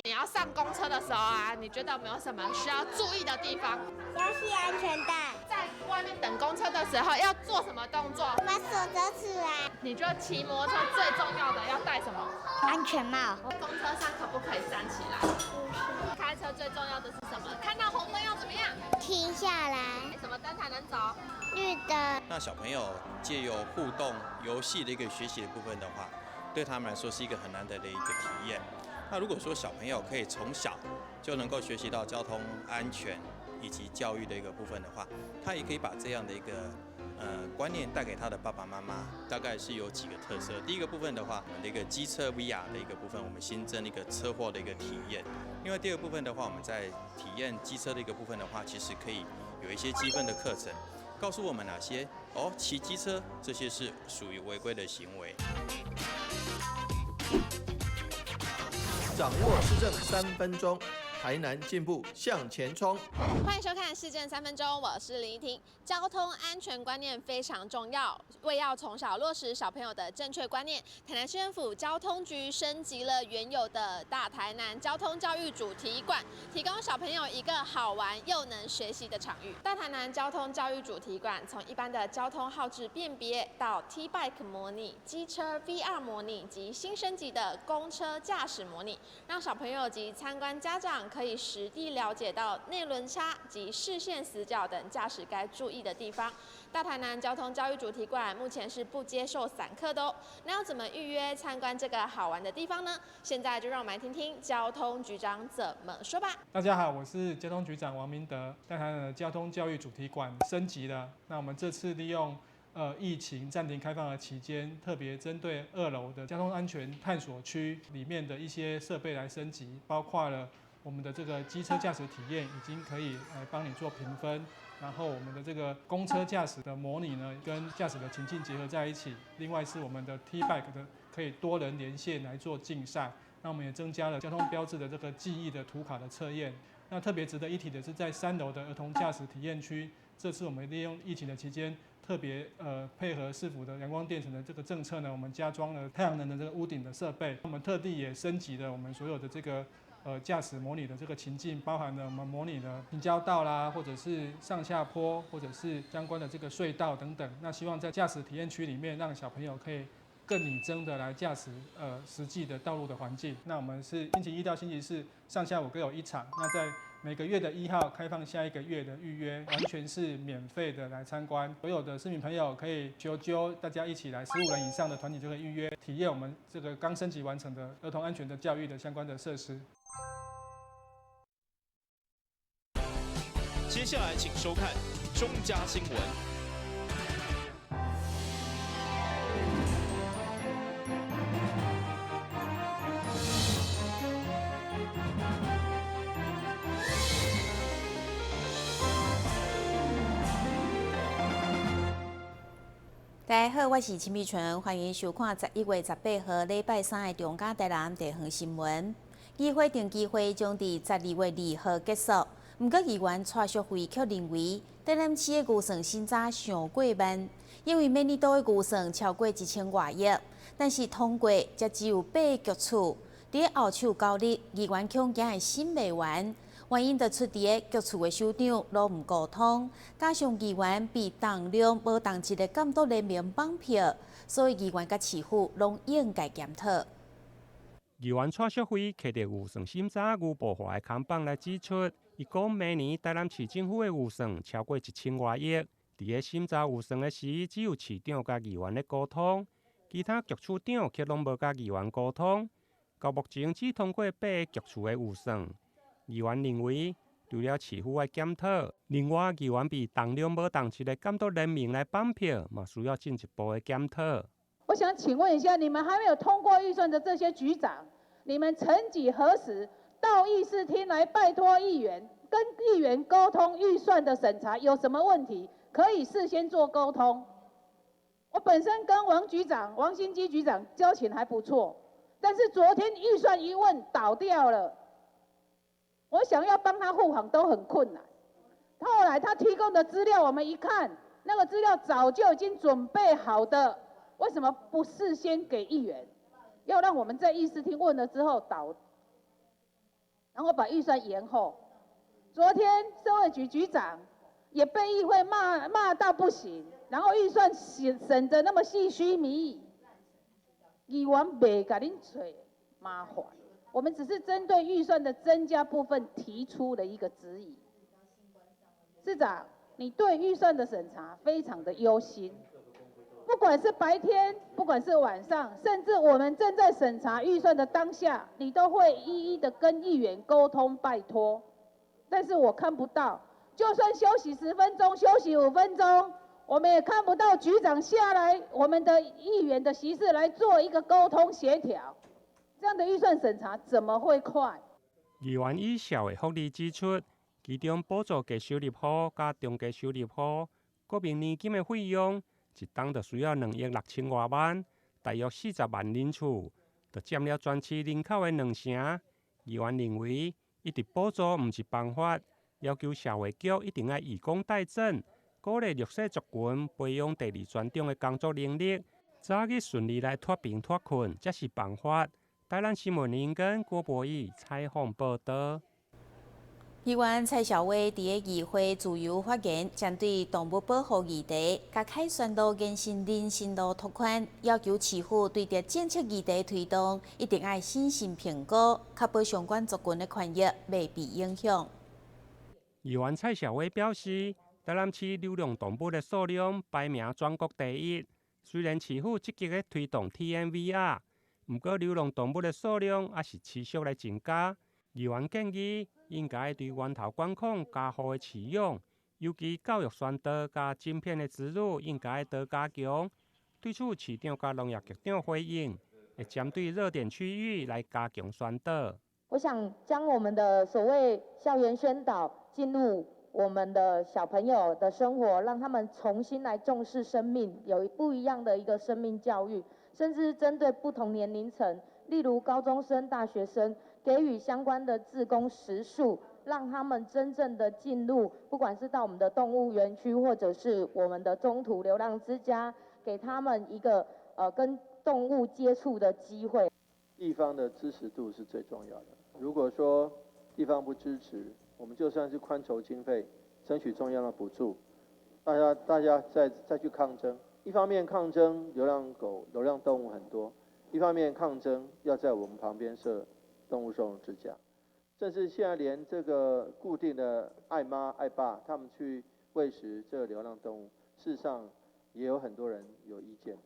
你要上公车的时候啊，你觉得有没有什么需要注意的地方？要系安全带，在外面等公车的时候要做什么动作？把手折起来。你觉得骑摩托车最重要的要戴什么？安全帽。公车上可不可以站起来？开车最重要的是什么？看到红灯要怎么样？停下来。什么灯才能走？绿灯。那小朋友借由互动游戏的一个学习的部分的话，对他们来说是一个很难得的一个体验。那如果说小朋友可以从小就能够学习到交通安全以及教育的一个部分的话，他也可以把这样的一个观念带给他的爸爸妈妈，大概是有几个特色。第一个部分的话，我们的一个机车 VR 的一个部分，我们新增一个车祸的一个体验。另外第二个部分的话，我们在体验机车的一个部分的话，其实可以有一些积分的课程，告诉我们哪些骑机车这些是属于违规的行为。掌握市政3分钟，台南进步向前冲。欢迎收看《市政3分钟》，我是林依婷。交通安全观念非常重要，为要从小落实小朋友的正确观念，台南市政府交通局升级了原有的大台南交通教育主题馆，提供小朋友一个好玩又能学习的场域。大台南交通教育主题馆从一般的交通号志辨别到 T-Bike 模拟、机车 VR 模拟及新升级的公车驾驶模拟，让小朋友及参观家长可以实地了解到内轮差及视线死角等驾驶该注意的地方。大台南交通教育主题馆目前是不接受散客的哦。那要怎么预约参观这个好玩的地方呢？现在就让我们来听听交通局长怎么说吧。大家好，我是交通局长王明德。大台南的交通教育主题馆升级了，那我们这次利用疫情暂停开放的期间，特别针对2楼的交通安全探索区里面的一些设备来升级，包括了我们的这个机车驾驶体验已经可以来帮你做评分，然后我们的这个公车驾驶的模拟呢，跟驾驶的情境结合在一起。另外是我们的 T-Bike 的可以多人连线来做竞赛。那我们也增加了交通标志的这个记忆的图卡的测验。那特别值得一提的是，在3楼的儿童驾驶体验区，这次我们利用疫情的期间，特别配合市府的阳光电城的这个政策呢，我们加装了太阳能的这个屋顶的设备。我们特地也升级了我们所有的这个驾驶模拟的这个情境，包含了我们模拟的平交道啦，或者是上下坡，或者是相关的这个隧道等等。那希望在驾驶体验区里面，让小朋友可以更拟真的来驾驶实际的道路的环境。那我们是星期1到星期4上下午各有1场。那在每个月的1号开放下一个月的预约，完全是免费的来参观。所有的市民朋友可以揪大家一起来，15人以上的团体就可以预约体验我们这个刚升级完成的儿童安全的教育的相关的设施。接下来请收看中嘉新闻。大家好，我是陈碧纯，欢迎收看11月18号礼拜3的中嘉台南地方新闻。议会定期会将伫12月2号结束，不过议员蔡淑慧却认为，台南市的预算审查上过慢，因为每年度的预算超过1000多亿，但是通过则只有8个局处，伫后手9日，议员恐惊会审未完。原因就出伫个局处的首长拢唔沟通，加上议员被重量无同一个监督人员绑票，所以议员甲市府拢应该检讨。议员蔡淑慧摕着预算审查牛步化的扛棒来指出，伊讲每年台南市政府的预算超过1000多亿，伫个审查预算的时，只有市长甲议员咧沟通，其他局处长却拢无甲议员沟通。到目前只通过8个局处的预算。议员认为，除了市府要检讨，另外议员被重量无同一个监督人员来绑票，嘛需要进一步的检讨。我想请问一下，你们还没有通过预算的这些局长，你们曾几何时到议事厅来拜托议员，跟议员沟通预算的审查有什么问题，可以事先做沟通？我本身跟王新基局长交情还不错，但是昨天预算一问倒掉了。我想要帮他护航都很困难。后来他提供的资料，我们一看，那个资料早就已经准备好的，为什么不事先给议员？要让我们在议事厅问了之后倒？然后把预算延后。昨天社会局局长也被议会骂到不行，然后预算审得那么细须弥遗，议员袂甲恁找麻烦。我们只是针对预算的增加部分提出了一个质疑。市长，你对预算的审查非常的忧心，不管是白天，不管是晚上，甚至我们正在审查预算的当下，你都会一一的跟议员沟通拜托。但是我看不到，就算休息10分钟、休息5分钟，我们也看不到局长下来我们的议员的席次来做一个沟通协调。这样的预算审查怎么会快？议员以社会福利指出，其中补助低收入户加中低收入户国民年金的费用，一档就需要2亿6千多万，大约40万人厝，就占了全市人口的2成。议员认为，一直补助唔是办法，要求社会局一定要以工代赈，鼓励弱势族群培养第2专长的工作能力，早日顺利来脱贫脱困，才是办法。台南新闻林跟郭博义采访报道。议员蔡小薇伫议会自由发言，针对动物保护议题，甲凯旋路延伸人行路拓宽，要求市府对着政策议题推动，一定要审慎评估，确保相关族群的权益未被影响。议员蔡小薇表示，台南市流浪动物的数量排名全国第1。虽然市府积极的推动 TNVR， 不过流浪动物的数量也是持续来增加。议员建议应该对源头管控加好的饲养，尤其教育宣导加晶片的植入应该多加强。对此，市长加农业局长回应，会针对热点区域来加强宣导。我想将我们的所谓校园宣导进入我们的小朋友的生活，让他们重新来重视生命，有不一样的一个生命教育，甚至针对不同年龄层，例如高中生、大学生，给予相关的志工时数，让他们真正的进入，不管是到我们的动物园区，或者是我们的中途流浪之家，给他们一个跟动物接触的机会。地方的支持度是最重要的。如果说地方不支持，我们就算是宽筹经费，争取中央的补助，大家再去抗争。一方面抗争流浪狗、流浪动物很多，一方面抗争要在我们旁边设动物收容之家，甚至现在连这个固定的爱妈爱爸，他们去喂食这个流浪动物，事实上也有很多人有意见。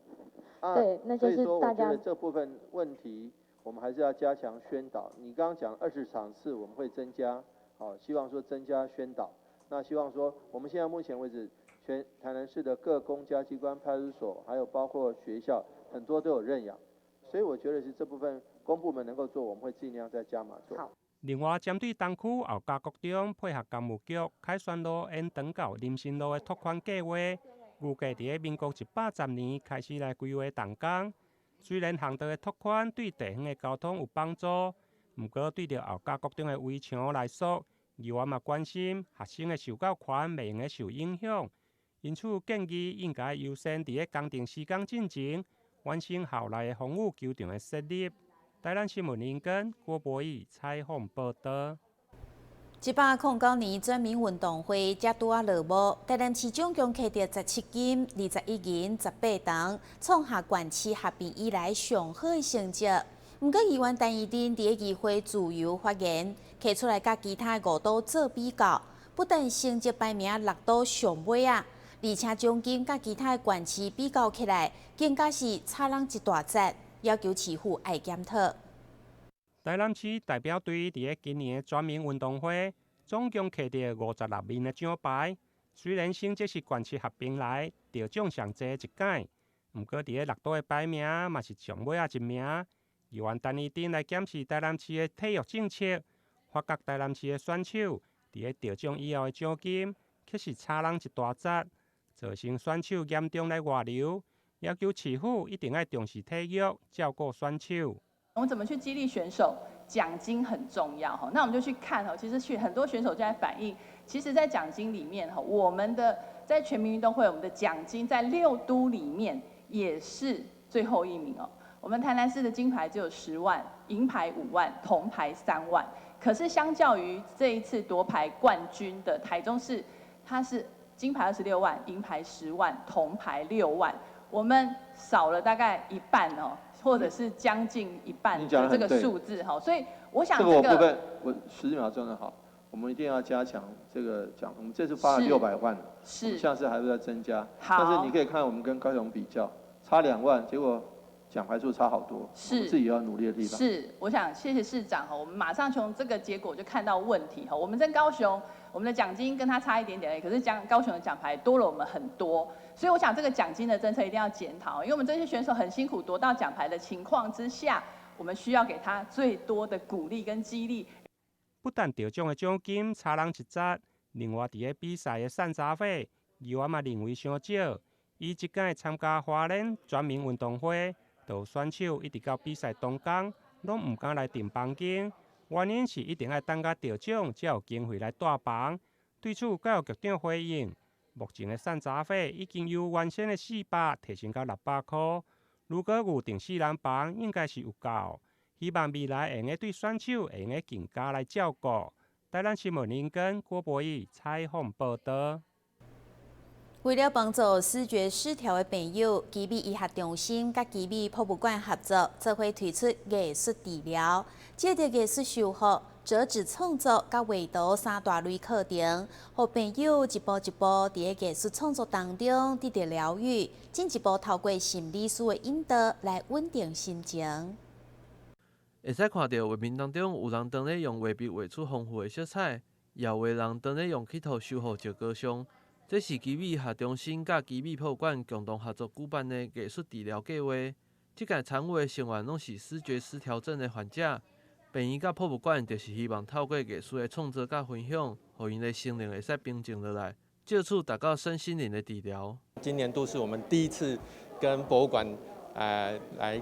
对，那就是大家。所以说，我觉得这部分问题，我们还是要加强宣导。你刚刚讲20场次我们会增加，希望说增加宣导。那希望说，我们现在目前为止，全台南市的各公家机关、派出所，还有包括学校，很多都有认养。所以我觉得是这部分公部门能够做，我们会尽量再加码做。好。另外，针对东区后家局长配合工务局凯旋路延长到林森路的拓宽计划，预计伫民国110年开始来规划动工。虽然巷道的拓宽对地方的交通有帮助，不过对着后家局长的围墙来说，议员嘛关心学生的受教权袂用受影响，因此建议应该优先伫工程时间进前完成校内的防护球场的设立。台南新闻林根郭博义采访报道。109年全民运动会才拄啊落幕，台南市总共摕到17金、21银、18铜，创下县市合并以来上好的成绩。不过，议员陈怡珍伫议会自由发言，摕出来甲其他5都做比较，不但成绩排名6都上尾啊，而且奖金甲其他县市比较起来，更加是差人一大截，要求市府爱检讨。台南市代表队伫今年的全民运动会，总共摕到56面的奖牌。虽然成绩是县市合并来得奖上侪一届，不过伫6都的排名嘛是上尾一名。议员陈怡珍来检视台南市的体育政策，发觉台南市的选手伫得奖以后的奖金，却是差人一大截，造成选手严重来外流。要求市府一定要重视体育，照顾选手。我们怎么去激励选手？奖金很重要哈。那我们就去看哈，其实很多选手就在反映，其实，在奖金里面哈，我们的在全民运动会，我们的奖金在6都里面也是最后1名哦。我们台南市的金牌只有10万，银牌5万，铜牌3万。可是相较于这一次夺牌冠军的台中市，它是金牌26万，银牌10万，铜牌6万，我们少了大概一半哦，或者是将近一半的这个数字哈。所以我想这个部分我10秒钟的好，我们一定要加强这个奖。我们这次发了600万，我们下次还会再增加。但是你可以看我们跟高雄比较，差2万，结果奖牌数差好多，我们自己要努力的地方。是，我想谢谢市长哈，我们马上从这个结果就看到问题哈。我们在高雄，我们的奖金跟他差一点点而已，可是高雄的奖牌多了我们很多，所以我想这个奖金的政策一定要检讨，因为我们这些选手很辛苦夺到奖牌的情况之下，我们需要给他最多的鼓励跟激励。不但得奖的奖金差人一截，另外伫个比赛的散杂费，议员嘛认为伤少。伊即届参加花莲全民运动会。就选手一直到比赛当天，拢唔敢来订房间，原因是一定要等到得奖才有经费来带房。对此，教育局长回应，目前的散杂费已经由原先的400提升到600块，如果预定4人房，应该是有够。希望未来会用对选手会用更加来照顾。台南新闻林根郭博义采访报道。为了帮助视觉失调的朋友，基美医学中心甲基美博物馆合作，做伙推出艺术治疗，借着艺术修复、折纸创作甲画图3大类课程，让朋友一步一步伫个艺术创作当中得到疗愈，进一步透过心理师的引导来稳定心情。会使看到画面当中有人当咧用画笔画出丰富的色彩，也有的人当咧用漆涂修复石膏像。这是基美医学中心甲基美博物馆共同合作举办的艺术治疗计划。这届参与的成员拢是视觉失调症的患者，病院甲博物馆就是希望透过艺术的创作甲分享，让因的心灵会使平静落来，借此达到身心灵的治疗。今年度是我们第一次跟博物馆来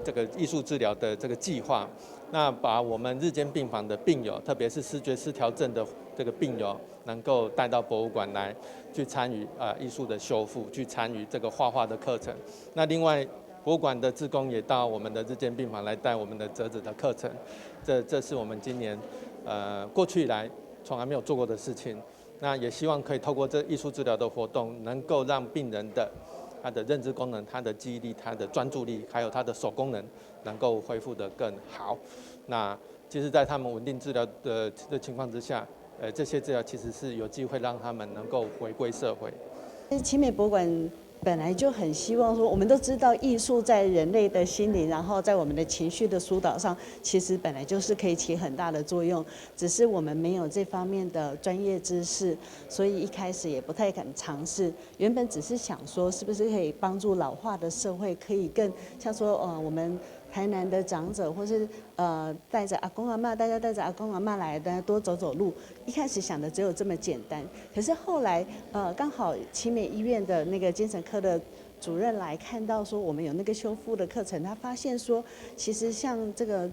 这个艺术治疗的这个计划，那把我们日间病房的病友，特别是视觉失调症的这个病友，能够带到博物馆来，去参与艺术的修复，去参与这个画画的课程。那另外，博物馆的志工也到我们的日间病房来带我们的折纸的课程。这是我们今年过去以来从来没有做过的事情。那也希望可以透过这艺术治疗的活动，能够让病人的他的认知功能、他的记忆力、他的专注力，还有他的手功能，能够恢复得更好。那其实，在他们稳定治疗的情况之下，这些治疗其实是有机会让他们能够回归社会。奇美博物馆本来就很希望说，我们都知道艺术在人类的心灵，然后在我们的情绪的疏导上，其实本来就是可以起很大的作用，只是我们没有这方面的专业知识，所以一开始也不太敢尝试。原本只是想说，是不是可以帮助老化的社会，可以更像说，我们台南的长者，或是带着阿公阿嬷，大家带着阿公阿嬷来，大家多走走路。一开始想的只有这么简单，可是后来刚好奇美医院的那个精神科的主任来看到说我们有那个修复的课程，他发现说，其实像这个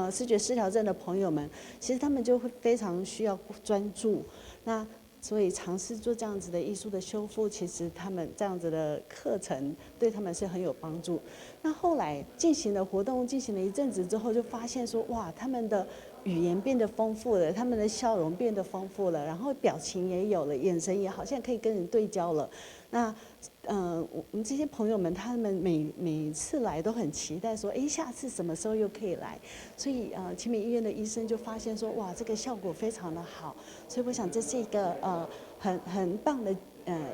视觉失调症的朋友们，其实他们就会非常需要专注。那所以尝试做这样子的艺术的修复，其实他们这样子的课程对他们是很有帮助。那后来进行了活动，进行了一阵子之后，就发现说，哇，他们的语言变得丰富了，他们的笑容变得丰富了，然后表情也有了，眼神也好像可以跟人对焦了。那我们这些朋友们，他们每次来都很期待说，下次什么时候又可以来？所以奇美医院的医生就发现说，哇，这个效果非常的好。所以我想这是一个很棒的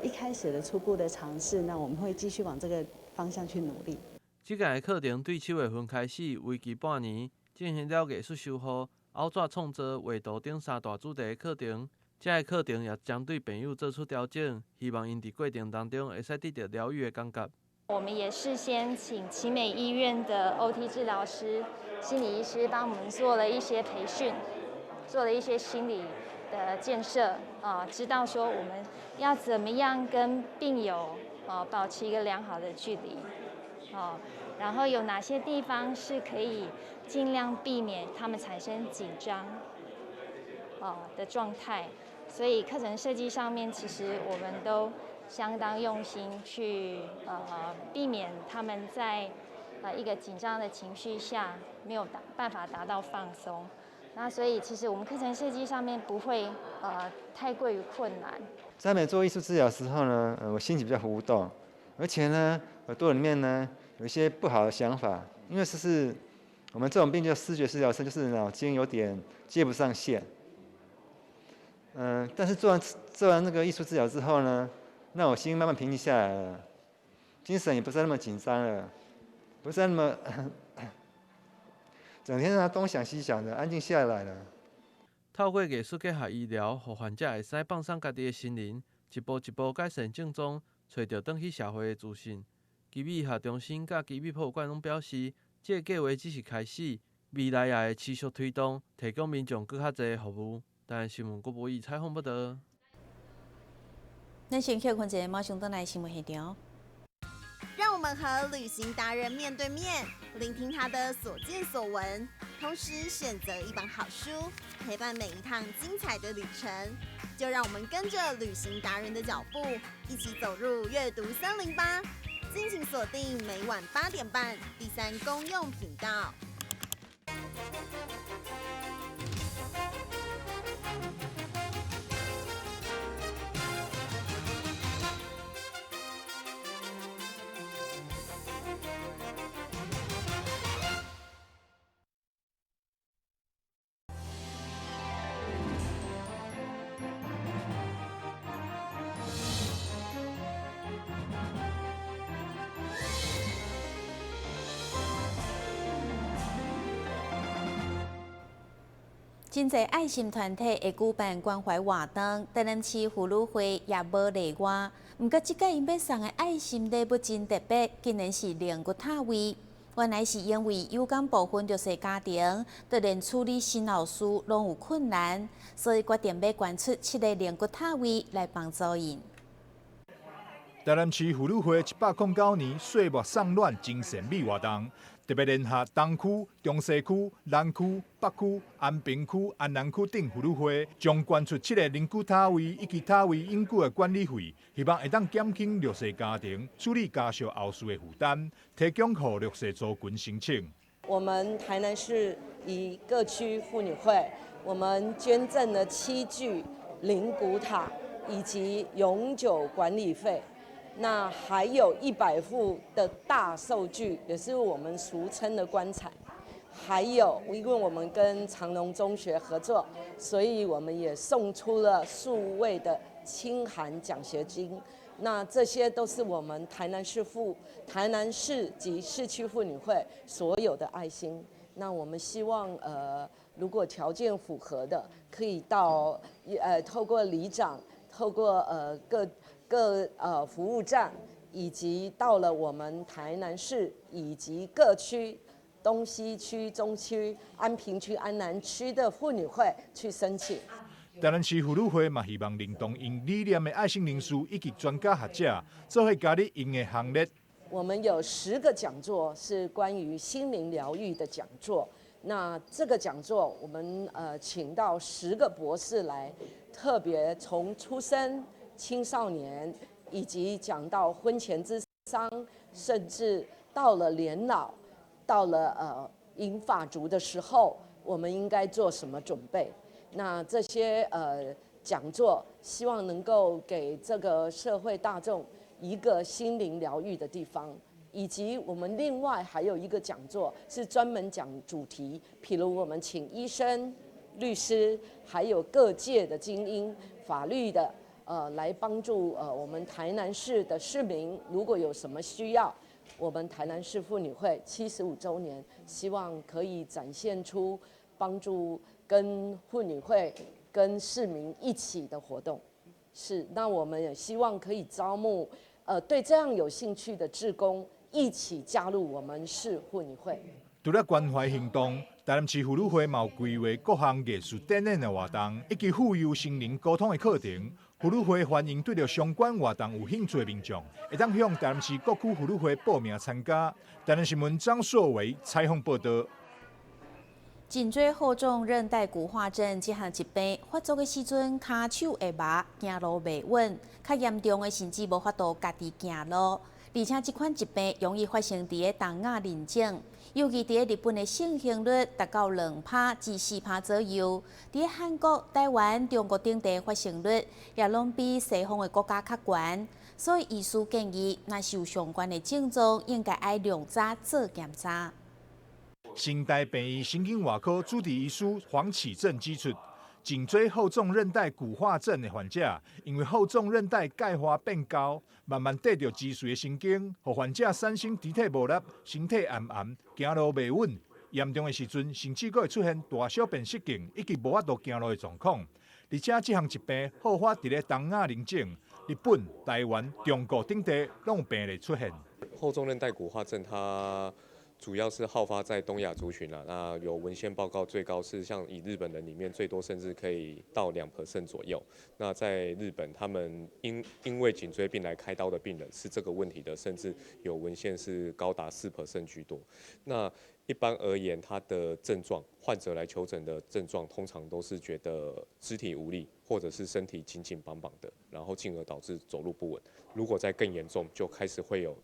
一开始的初步的尝试。那我们会继续往这个方向去努力。这届课程对7月份开始，为期半年，进行了艺术修复、凹纸创作、画图等3大主题的课程。这个课程也将对朋友做出调整，希望因在过程当中会使得到疗愈的感觉。我们也事先请奇美医院的 OT 治疗师、心理医师帮我们做了一些培训，做了一些心理的建设，知道说我们要怎么样跟病友保持一个良好的距离，然后有哪些地方是可以尽量避免他们产生紧张的状态。所以课程设计上面，其实我们都相当用心去避免他们在一个紧张的情绪下没有办法达到放松。那所以其实我们课程设计上面不会太过于困难。在美做艺术治疗的时候呢，我心情比较浮动，而且呢，耳朵里面呢有一些不好的想法，因为是我们这种病叫思觉失调症，就是脑筋有点接不上线。但是做完那个艺术治疗之后呢，那我心慢慢平静下来了，精神也不再那么紧张了，不再那么整天东想西想的，安静下来了。透过艺术结合医疗，互患者会使放松家己的心灵，一步一步改善症状，找到转去社会的自信。基美下中心甲基美博物馆拢表示，这个计划只是开始，未来也会持续推动，提供民众更较侪服务。但新闻国以采访报道。咱先休困一下，马上转来新闻现场。让我们和旅行达人面对面，聆听他的所见所闻，同时选择一本好书，陪伴每一趟精彩的旅程。就让我们跟着旅行达人的脚步，一起走入阅读森林吧！敬请锁定每晚8点半第3公用频道。真侪爱心团体会举办关怀活动，台南市妇女会也无例外。毋过，即届因要送的爱心礼物真特别，竟然是灵骨塔位。原来是因为有感部分弱势家庭，就连处理新老师拢有困难，所以决定要捐出7个灵骨塔位来帮助因。台南市妇女会109年岁末送暖精神美活动，特别联合东区、中西区、南区、北区、安平区、安南区等妇女会，将捐出7个灵骨塔位以及塔位永久的管理费，希望会当减轻弱势家庭处理家属后事的负担，提供予弱势族群申请。我们台南市以各区妇女会，我们捐赠了7具灵骨塔以及永久管理费。那还有100副的大寿具，也是我们俗称的棺材。还有，因为我们跟长隆中学合作，所以我们也送出了数位的清寒奖学金。那这些都是我们台南市及市区妇女会所有的爱心。那我们希望如果条件符合的，可以到透过里长，透过各服务站，以及到了我们台南市以及各区东西区、中区、安平区、安南区的妇女会去申请。台南市妇女会嘛希望联动因理念的爱心人士以及专家学者，做伙加入因的行列。我们有10个讲座是关于心灵疗愈的讲座。那这个讲座我们请到10个博士来，特别从出生、青少年，以及讲到婚前咨商，甚至到了年老，到了银发族的时候，我们应该做什么准备？那这些讲座，希望能够给这个社会大众一个心灵疗愈的地方。以及我们另外还有一个讲座是专门讲主题，譬如我们请医生、律师，还有各界的精英、法律的，来帮助我们台南市的市民，如果有什么需要，我们台南市妇女会75周年，希望可以展现出帮助跟妇女会、跟市民一起的活动。是，那我们也希望可以招募对这样有兴趣的志工，一起加入我们市妇女会。除了关怀行动，台南市妇女会嘛有规划各项艺术展演的活动，以及富有心灵沟通的课程。妇女会欢迎对着相关活动有兴趣的民众，会当向台南市各区妇女会报名参加。台南新闻张硕维采访报道。颈椎后重韧带骨化症这项疾病发作的时阵，骹手会麻，行路袂稳，较严重的甚至无法度家己行路。而且这款疾病容易发生伫个东亚邻境，尤其伫个日本的盛行率达到2%至4%左右。伫个韩国、台湾、中国等地发生率也拢比西方的国家较悬，所以医师建议，若是有相关的症状，应该爱量早做检查。新台病医神经外科主治医师黄启正指出，颈椎后纵韧带骨化症的患者，因为后纵韧带钙化变高，慢慢得到脊髓的神经，互患者产生肢体无力、身体暗暗、行路袂稳，严重的时阵，甚至会出现大小便失禁以及无法度行路的状况。而且这项疾病好发伫咧东亚邻境，日本、台湾、中国等地拢有病例出现。后纵韧带骨化症它主要是好发在东亚族群那有文献报告，最高是像以日本人里面最多甚至可以到2% 左右。那在日本，他们因为颈椎病来开刀的病人是这个问题的，甚至有文献是高达4% 居多。那一般而言，他的症状，患者来求诊的症状，通常都是觉得肢体无力，或者是身体紧紧绑绑的，然后进而导致走路不稳。如果再更严重，就开始会有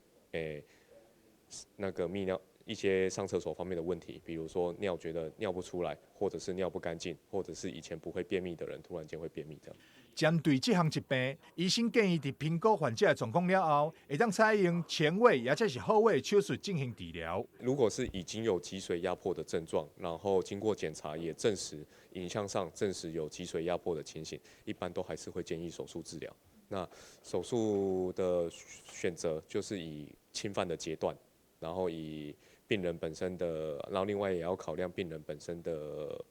那个泌尿。一些上厕所方面的问题，比如说觉得尿不出来，或者是尿不干净，或者是以前不会便秘的人突然间会便秘这样。针对这项疾病，医生建议在评估患者的状况了后，会当采用前卫也就是后卫手术进行治疗。如果是已经有脊髓压迫的症状，然后经过检查也证实影像上证实有脊髓压迫的情形，一般都还是会建议手术治疗。那手术的选择就是以侵犯的阶段，然后以病人本身的，然后另外也要考量病人本身的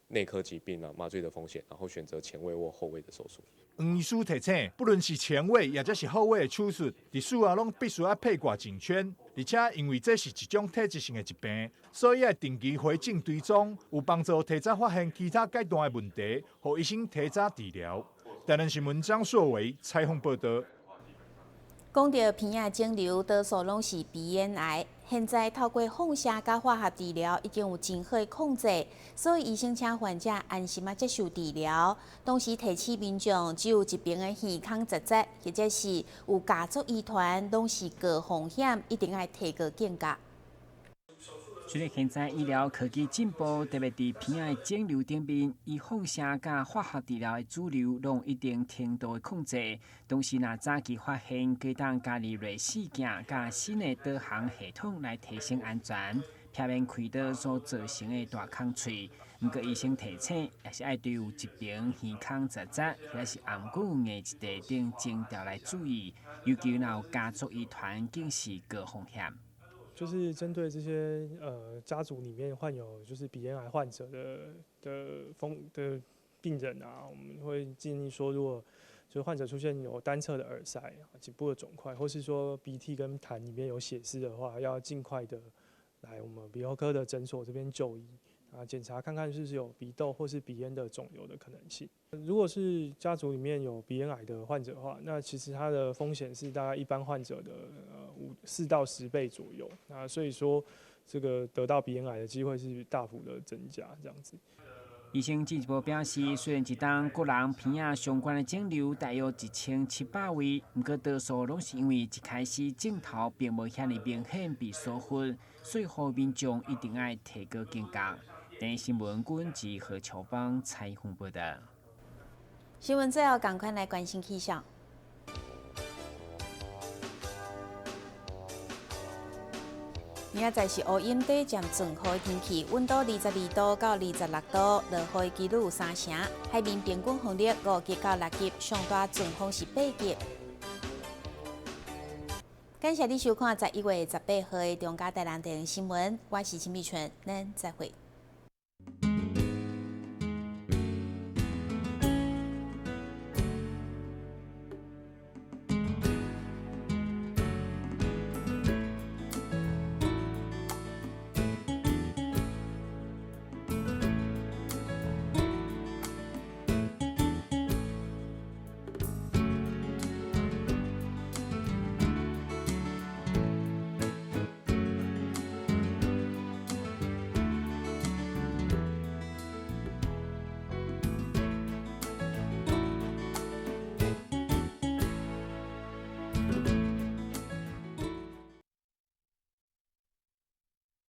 内科疾病麻醉的风险，然后选择前卫或后卫的手术。黄医师提醒，不论是前卫也就是后卫的手术，伫术后拢必须要配挂颈圈，而且因为这是一种体质性的疾病，所以要定期回诊追踪，有帮助提早发现其他阶段的问题，予医生提早治疗。台南新闻张硕维采访报道。讲到鼻仔肿瘤，多数拢是鼻咽癌。现在透过放射甲化学治疗已经有真好的控制，所以医生请患者安心接受治疗。同时提醒民众，只有疾病的健康杂质，或者是有家族遗传，拢是高风险，一定要提高警觉。随着现在医疗科技进步，特别伫鼻仔肿瘤顶面，以放射甲化学治疗的主流，拢有一定程度的控制。同时，若早期发现，可以当加入类似镜甲新的导航系统来提升安全，避免开刀所造成的大空喙。不过，医生提醒，也是要对有疾病、健康杂质，或者是颔骨、眼疾地等征兆来注意，尤其若有家族遗传，更是高风险。就是针对这些家族里面患有就是鼻咽癌患者的病人啊，我们会建议说，如果就是患者出现有单侧的耳塞、颈部的肿块，或是说鼻涕跟痰里面有血丝的话，要尽快的来我们鼻喉科的诊所这边就医检查看看是不是有鼻窦或是鼻咽的肿瘤的可能性。如果是家族里面有鼻咽癌的患者的话，那其实它的风险是大概一般患者的4到10倍左右。所以说这个得到鼻咽癌的机会是大幅的增加，这样子。医生进一步表示，虽然一档个人鼻仔相关的肿瘤大约1700位，不过多数拢是因为一开始镜头并无遐尼明显被疏忽，所以呼吁民众一定要提高警觉。第一新闻军及何乔邦采访报道。新闻最后赶快来关心气象。明仔载是乌阴底渐转好的天气，温度22度到26度，落雨几率有3成，海面平均风力5级到6级，上大阵风是8级。感谢你收看11月18号的中嘉台南电视新闻，我是陈美纯，咱再会。